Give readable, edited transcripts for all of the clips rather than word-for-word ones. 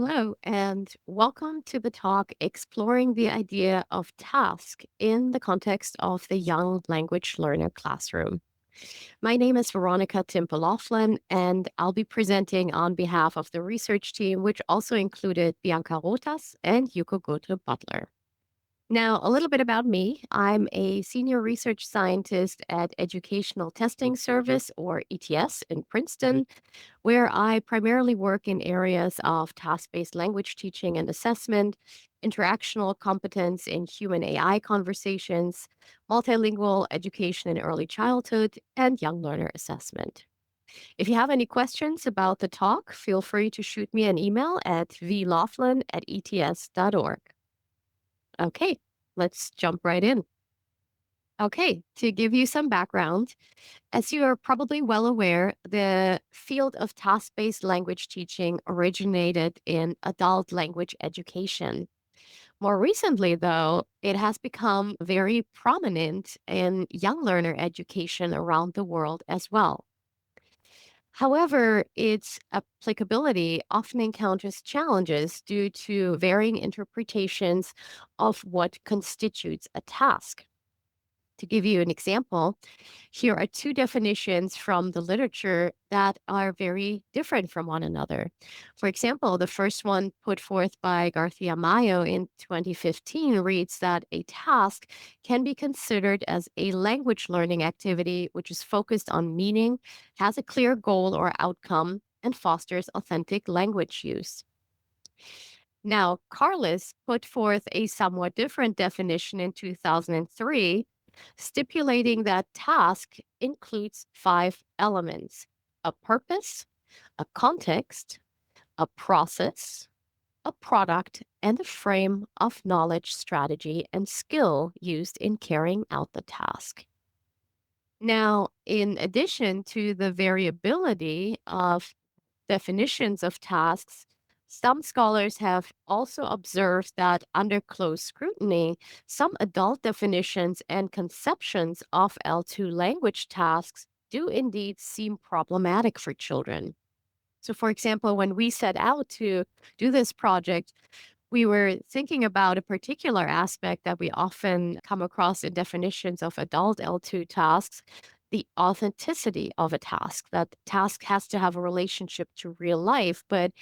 Hello, and welcome to the talk exploring the idea of task in the context of the young language learner classroom. My name is Veronica Timpe-Laughlin, and I'll be presenting on behalf of the research team, which also included Bianca Rotas and Yuko Gotre-Butler. Now, a little bit about me. I'm a senior research scientist at Educational Testing Service, or ETS, in Princeton, where I primarily work in areas of task based language teaching and assessment, interactional competence in human AI conversations, multilingual education in early childhood, and young learner assessment. If you have any questions about the talk, feel free to shoot me an email at vlaughlin@ets.org. Okay, let's jump right in. Okay, to give you some background, as you are probably well aware, the field of task based language teaching originated in adult language education. More recently, though, it has become very prominent in young learner education around the world as well. However, its applicability often encounters challenges due to varying interpretations of what constitutes a task. To give you an example, here are two definitions from the literature that are very different from one another. For example, the first one put forth by Garcia Mayo in 2015 reads that a task can be considered as a language learning activity which is focused on meaning, has a clear goal or outcome, and fosters authentic language use. Now, Carlis put forth a somewhat different definition in 2003, stipulating that task includes five elements: a purpose, a context, a process, a product, and a frame of knowledge, strategy, and skill used in carrying out the task. Now, in addition to the variability of definitions of tasks, some scholars have also observed that under close scrutiny, some adult definitions and conceptions of L2 language tasks do indeed seem problematic for children. So, for example, when we set out to do this project, we were thinking about a particular aspect that we often come across in definitions of adult L2 tasks: the authenticity of a task. That task has to have a relationship to real life. But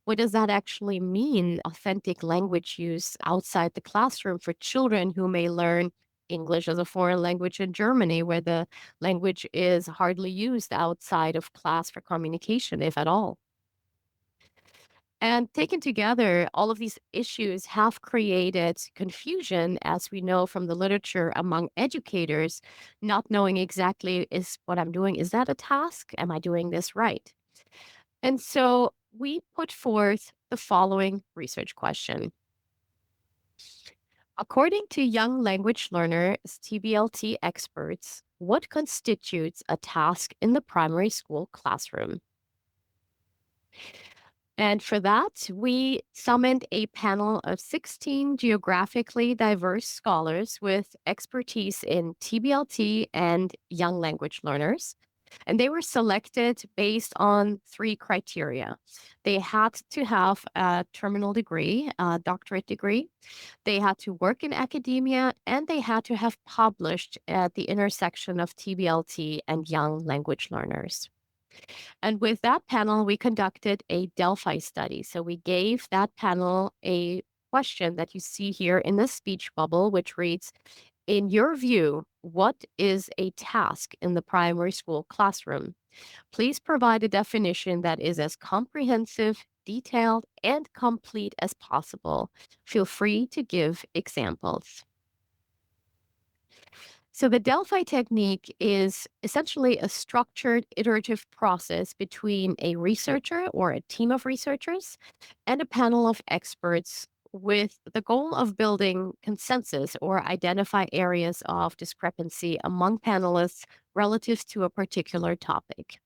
what does that actually mean, authentic language use outside the classroom for children who may learn English as a foreign language in Germany, where the language is hardly used outside of class for communication, if at all? And taken together, all of these issues have created confusion, as we know from the literature, among educators, not knowing exactly, is what I'm doing, is that a task? Am I doing this right? And so we put forth the following research question. According to young language learners, TBLT experts, what constitutes a task in the primary school classroom? And for that, we summoned a panel of 16 geographically diverse scholars with expertise in TBLT and young language learners. And they were selected based on three criteria. They had to have a terminal degree, a doctorate degree. They had to work in academia, and they had to have published at the intersection of TBLT and young language learners. And with that panel, we conducted a Delphi study. So we gave that panel a question that you see here in the speech bubble, which reads: in your view, what is a task in the primary school classroom? Please provide a definition that is as comprehensive, detailed, and complete as possible. Feel free to give examples. So, the Delphi technique is essentially a structured iterative process between a researcher or a team of researchers and a panel of experts, with the goal of building consensus or identify areas of discrepancy among panelists relative to a particular topic.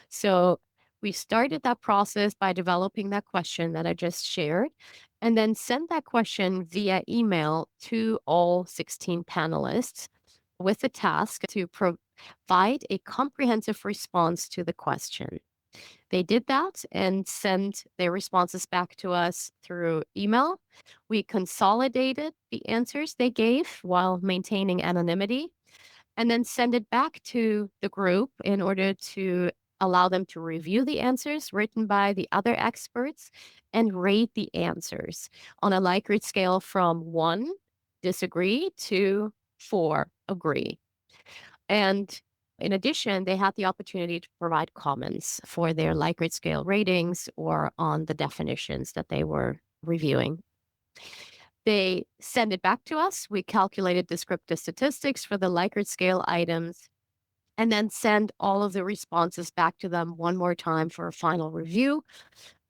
So, we started that process by developing that question that I just shared, and then sent that question via email to all 16 panelists with the task to provide a comprehensive response to the question. They did that and sent their responses back to us through email. We consolidated the answers they gave while maintaining anonymity and then send it back to the group in order to allow them to review the answers written by the other experts and rate the answers on a Likert scale from 1, disagree, to 4, agree. And in addition, they had the opportunity to provide comments for their Likert scale ratings or on the definitions that they were reviewing. They send it back to us. We calculated descriptive statistics for the Likert scale items and then send all of the responses back to them one more time for a final review.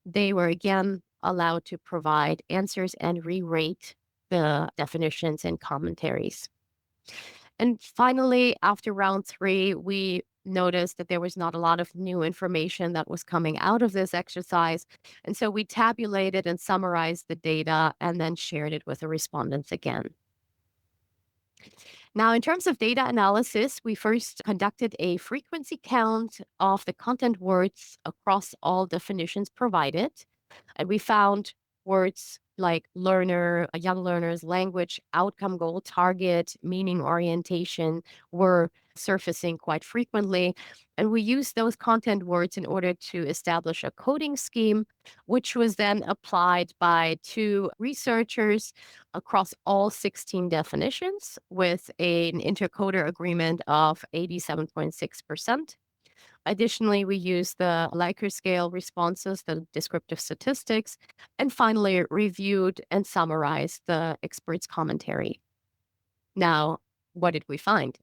They were again allowed to provide answers and re rate the definitions and commentaries. And finally, after round 3, we noticed that there was not a lot of new information that was coming out of this exercise. And so we tabulated and summarized the data and then shared it with the respondents again. Now, in terms of data analysis, we first conducted a frequency count of the content words across all definitions provided. And we found words like learner, a young learner's language, outcome goal, target, meaning orientation were surfacing quite frequently. And we used those content words in order to establish a coding scheme, which was then applied by 2 researchers across all 16 definitions with an intercoder agreement of 87.6%. Additionally, we use the Likert scale responses, the descriptive statistics, and finally reviewed and summarized the expert's commentary. Now, what did we find?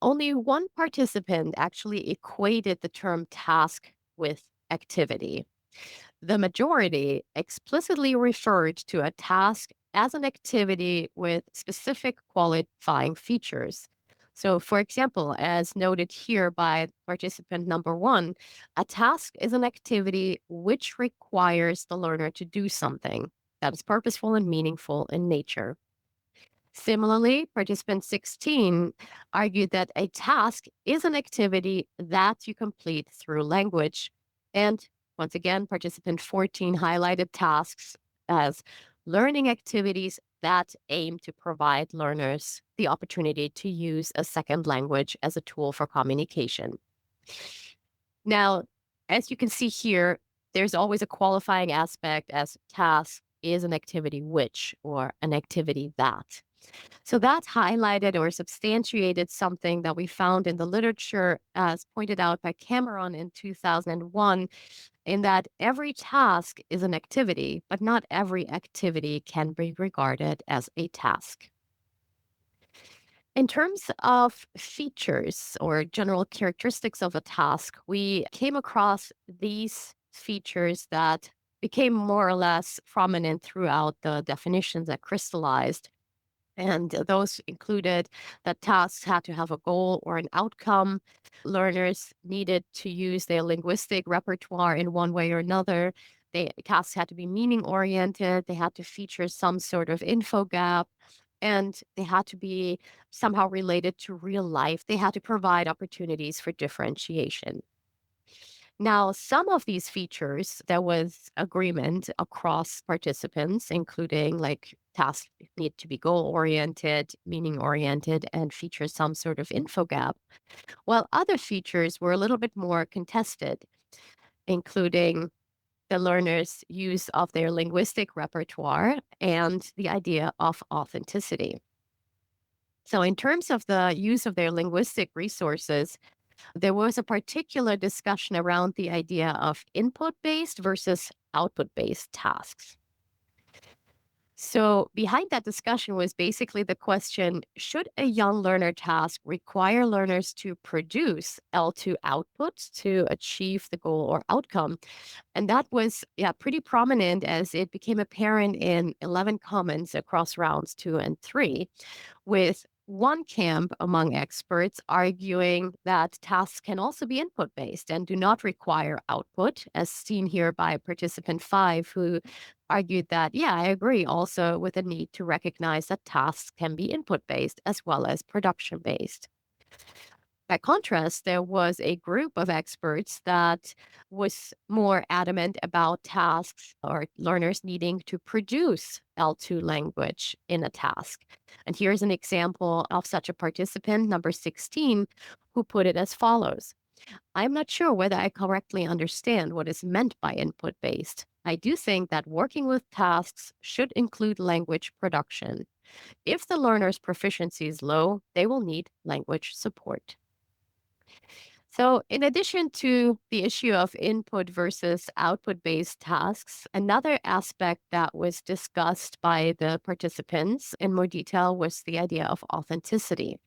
Only one participant actually equated the term task with activity. The majority explicitly referred to a task as an activity with specific qualifying features. So, for example, as noted here by participant number 1, a task is an activity which requires the learner to do something that is purposeful and meaningful in nature. Similarly, participant 16 argued that a task is an activity that you complete through language. And once again, participant 14 highlighted tasks as learning activities that aim to provide learners the opportunity to use a second language as a tool for communication. Now, as you can see here, there's always a qualifying aspect as task is an activity which or an activity that. So that highlighted or substantiated something that we found in the literature, as pointed out by Cameron in 2001, in that every task is an activity, but not every activity can be regarded as a task. In terms of features or general characteristics of a task, we came across these features that became more or less prominent throughout the definitions that crystallized. And those included that tasks had to have a goal or an outcome. Learners needed to use their linguistic repertoire in one way or another. Tasks had to be meaning oriented. They had to feature some sort of info gap. And they had to be somehow related to real life. They had to provide opportunities for differentiation. Now, some of these features, there was agreement across participants, including like tasks need to be goal oriented, meaning oriented, and feature some sort of info gap, while other features were a little bit more contested, including the learner's use of their linguistic repertoire and the idea of authenticity. So, in terms of the use of their linguistic resources, there was a particular discussion around the idea of input based versus output based tasks. So, behind that discussion was basically the question, should a young learner task require learners to produce L2 outputs to achieve the goal or outcome? And that was, yeah, pretty prominent as it became apparent in 11 comments across rounds 2 and 3, with one camp among experts arguing that tasks can also be input based and do not require output, as seen here by participant 5, who argued that, yeah, I agree also with the need to recognize that tasks can be input based as well as production based. By contrast, there was a group of experts that was more adamant about tasks or learners needing to produce L2 language in a task. And here's an example of such a participant, number 16, who put it as follows. I'm not sure whether I correctly understand what is meant by input based. I do think that working with tasks should include language production. If the learner's proficiency is low, they will need language support. So, in addition to the issue of input versus output based tasks, another aspect that was discussed by the participants in more detail was the idea of authenticity.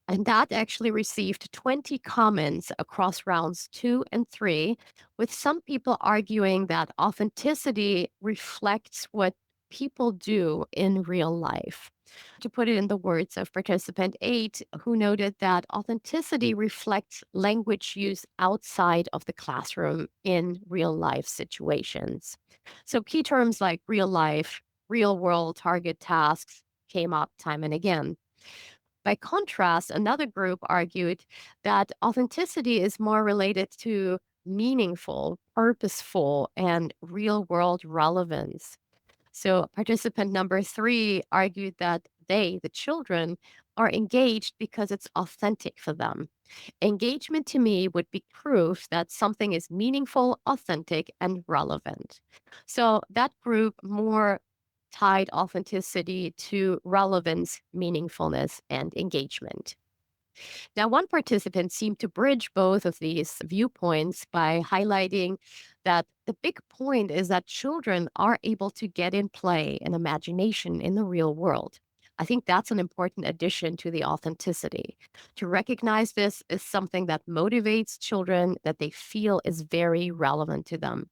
And that actually received 20 comments across rounds 2 and 3, with some people arguing that authenticity reflects what people do in real life. To put it in the words of participant 8, who noted that authenticity reflects language use outside of the classroom in real life situations. So, key terms like real life, real world target tasks came up time and again. By contrast, another group argued that authenticity is more related to meaningful, purposeful, and real world relevance. So, participant number 3 argued that they, the children, are engaged because it's authentic for them. Engagement to me would be proof that something is meaningful, authentic, and relevant. So that group more tied authenticity to relevance, meaningfulness, and engagement. Now, one participant seemed to bridge both of these viewpoints by highlighting that the big point is that children are able to get in play and imagination in the real world. I think that's an important addition to the authenticity. To recognize this is something that motivates children that they feel is very relevant to them.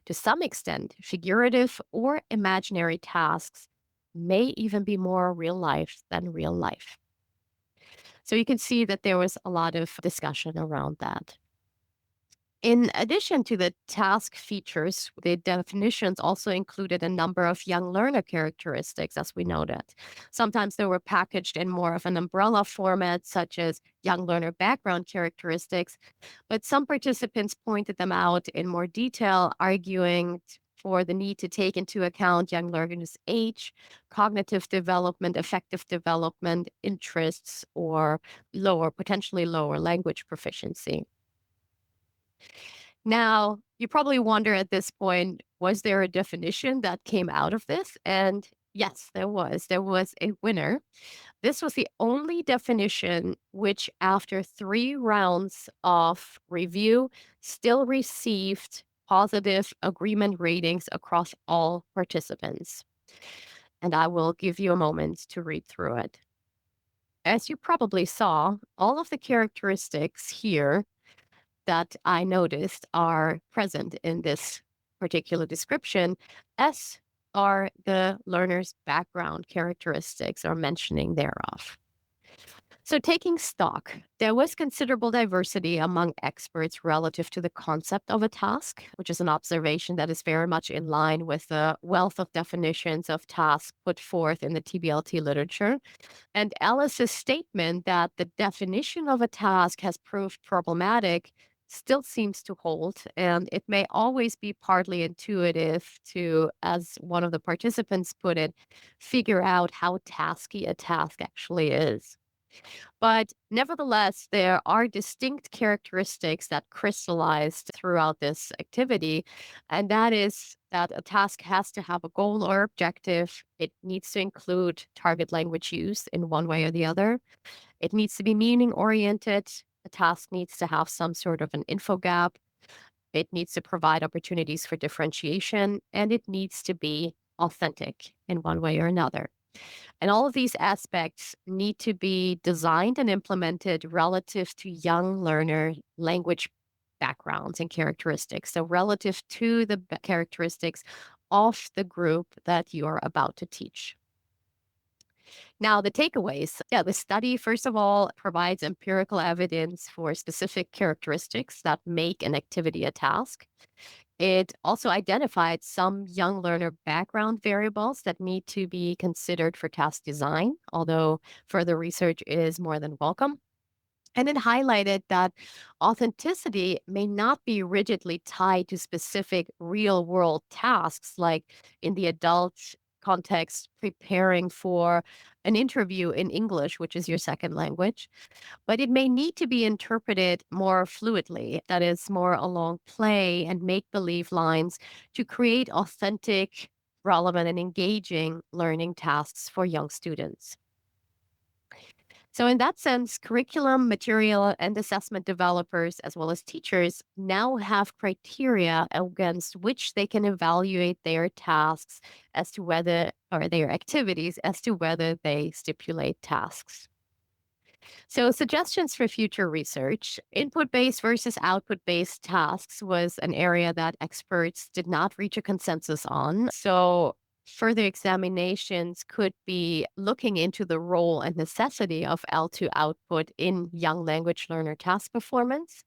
To some extent, figurative or imaginary tasks may even be more real life than real life. So you can see that there was a lot of discussion around that. In addition to the task features, the definitions also included a number of young learner characteristics, as we noted. Sometimes they were packaged in more of an umbrella format, such as young learner background characteristics, but some participants pointed them out in more detail, arguing for the need to take into account young learners' age, cognitive development, affective development, interests, or potentially lower language proficiency. Now, you probably wonder at this point, was there a definition that came out of this? And yes, there was. There was a winner. This was the only definition which, after 3 rounds of review, still received positive agreement ratings across all participants. And I will give you a moment to read through it. As you probably saw, all of the characteristics here that I noticed are present in this particular description, as are the learner's background characteristics or mentioning thereof. So, taking stock, there was considerable diversity among experts relative to the concept of a task, which is an observation that is very much in line with the wealth of definitions of tasks put forth in the TBLT literature. And Ellis's statement that the definition of a task has proved problematic still seems to hold, and it may always be partly intuitive to, as one of the participants put it, figure out how tasky a task actually is. But nevertheless, there are distinct characteristics that crystallized throughout this activity. And that is that a task has to have a goal or objective. It needs to include target language use in one way or the other. It needs to be meaning oriented. A task needs to have some sort of an info gap. It needs to provide opportunities for differentiation. And it needs to be authentic in one way or another. And all of these aspects need to be designed and implemented relative to young learner language backgrounds and characteristics. So, relative to the characteristics of the group that you're about to teach. Now, the takeaways. Yeah, the study, first of all, provides empirical evidence for specific characteristics that make an activity a task. It also identified some young learner background variables that need to be considered for task design, although further research is more than welcome. And it highlighted that authenticity may not be rigidly tied to specific real world tasks, like in the adult context, preparing for an interview in English, which is your second language, but it may need to be interpreted more fluidly, that is, more along play and make believe lines to create authentic, relevant, and engaging learning tasks for young students. So, in that sense, curriculum, material, and assessment developers, as well as teachers, now have criteria against which they can evaluate their tasks as to whether, or their activities, as to whether they stipulate tasks. So, suggestions for future research: input based versus output based tasks was an area that experts did not reach a consensus on. So, further examinations could be looking into the role and necessity of L2 output in young language learner task performance.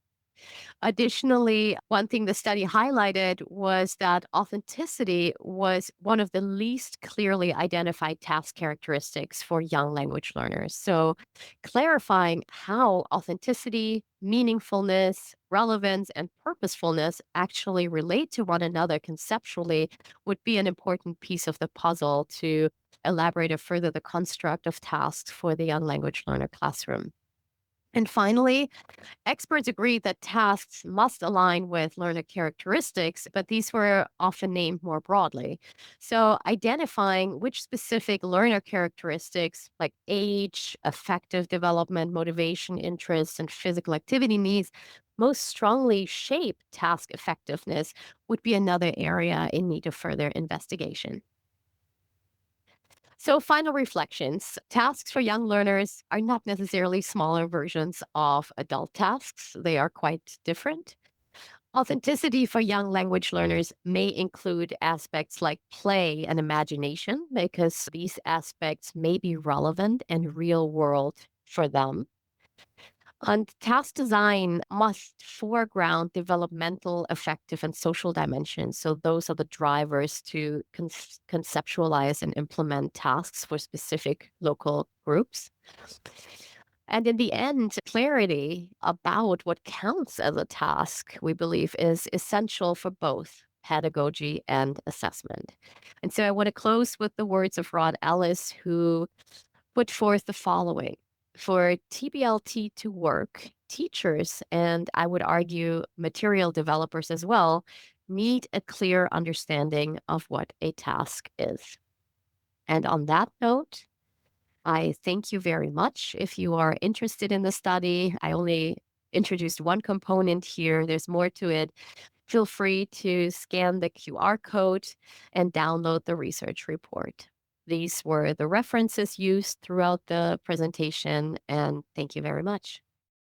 Additionally, one thing the study highlighted was that authenticity was one of the least clearly identified task characteristics for young language learners. So, clarifying how authenticity, meaningfulness, relevance, and purposefulness actually relate to one another conceptually would be an important piece of the puzzle to elaborate further the construct of tasks for the young language learner classroom. And finally, experts agreed that tasks must align with learner characteristics, but these were often named more broadly. So, identifying which specific learner characteristics like age, affective development, motivation, interests, and physical activity needs most strongly shape task effectiveness would be another area in need of further investigation. So, final reflections: tasks for young learners are not necessarily smaller versions of adult tasks, they are quite different. Authenticity for young language learners may include aspects like play and imagination, because these aspects may be relevant and real world for them. And task design must foreground developmental, affective, and social dimensions. So, those are the drivers to conceptualize and implement tasks for specific local groups. And in the end, clarity about what counts as a task, we believe, is essential for both pedagogy and assessment. And so I want to close with the words of Rod Ellis, who put forth the following: for TBLT to work, teachers, and I would argue material developers as well, need a clear understanding of what a task is. And on that note, I thank you very much. If you are interested in the study, I only introduced one component here, there's more to it. Feel free to scan the QR code and download the research report. These were the references used throughout the presentation, and thank you very much.